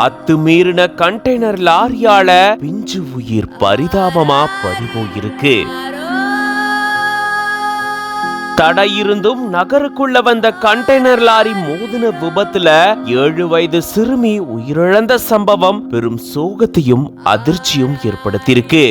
அத்துமீறின container லாரியால பிஞ்சு உயிர் பரிதாபமா பறிபோயிருக்கு. தடையிருந்தும் நகருக்குள்ள வந்த கண்டெய்னர் லாரி மோதின விபத்துல 7 வயது சிறுமி உயிரிழந்த சம்பவம் பெரும் சோகத்தையும் அதிர்ச்சியும் ஏற்படுத்தியிருக்கு.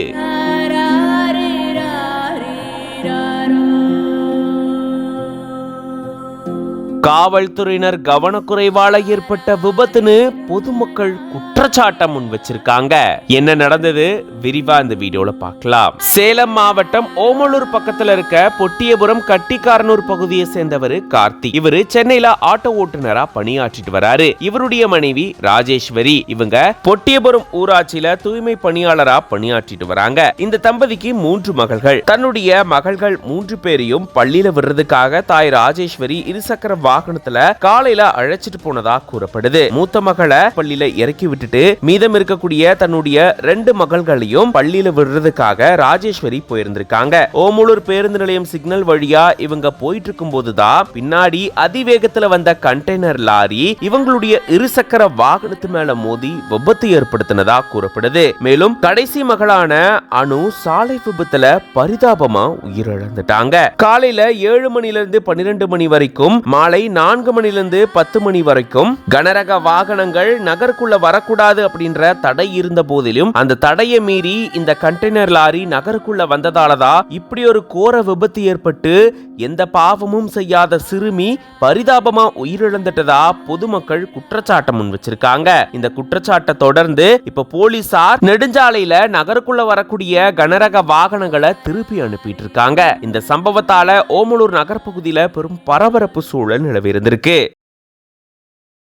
காவல்துறையினர் கவனக்குறைவால ஏற்பட்ட விபத்துன்னு பொதுமக்கள் குற்றச்சாட்டம் முன் வச்சிருக்காங்க. என்ன நடந்தது விரிவா இந்த வீடியோல பார்க்கலாம். சேலம் மாவட்டம் ஓமலூர் பக்கத்துல இருக்க பொட்டியபுரம் கட்டிக்காரனூர் பகுதியை சேர்ந்தவர் கார்த்திக். இவரு சென்னையில ஆட்டோ ஓட்டுநரா பணியாற்றிட்டு வராரு. இவருடைய மனைவி ராஜேஸ்வரி. இவங்க பொட்டியபுரம் ஊராட்சியில தூய்மை பணியாளரா பணியாற்றிட்டு வராங்க. இந்த தம்பதிக்கு 3 மகள்கள். தன்னுடைய மகள்கள் 3 பேரையும் பள்ளியில விடுறதுக்காக தாய் ராஜேஸ்வரி இருசக்கர வாகனத்துல காலையில அழைச்சிட்டு போனதா கூறப்படுது. மூத்த மகளை பள்ளியில இறக்கி விட்டுட்டு மீதம் இருக்கக்கூடிய தன்னுடைய 2 மகள்களையும் பள்ளியில விடுறதுக்காக ராஜேஸ்வரி போயிருந்திருக்காங்க. ஓமலூர் பேருந்து நிலையம் சிக்னல் வழியா இவங்க போயிட்டு இருக்கும் போதுதான் பின்னாடி அதிவேகத்துல வந்த கண்டெய்னர் லாரி இவங்களுடைய இருசக்கர வாகனத்து மேல மோதி விபத்து ஏற்படுத்தினதா கூறப்படுது. மேலும் கடைசி மகளான அனு சாலை விபத்துல பரிதாபமா உயிரிழந்துட்டாங்க. காலையில 7 மணிலிருந்து 12 மணி வரைக்கும், மாலை 4 மணிலிருந்து 10 மணி வரைக்கும் கனரக வாகனங்கள் நகருக்குள்ள வரக்கூடாது அப்படின்ற தடை இருந்த போதிலும் அந்த தடையை மீறி இந்த கண்டெய்னர் லாரி நகருக்குள்ள வந்ததாலதான் இப்படி ஒரு கோர விபத்து ஏற்பட்டு எந்த பாவமும் செய்யாத சிறுமி பரிதாபமா உயிரிழந்துட்டதா பொதுமக்கள் குற்றச்சாட்டு முன் வச்சிருக்காங்க. இந்த குற்றச்சாட்டை தொடர்ந்து இப்ப போலீசார் நெடுஞ்சாலையில நகருக்குள்ள வரக்கூடிய கனரக வாகனங்களை திருப்பி அனுப்பிட்டு இருக்காங்க. இந்த சம்பவத்தால ஓமலூர் நகர் பகுதியில பெரும் பரபரப்பு சூழல் நிலவி இருந்திருக்கு.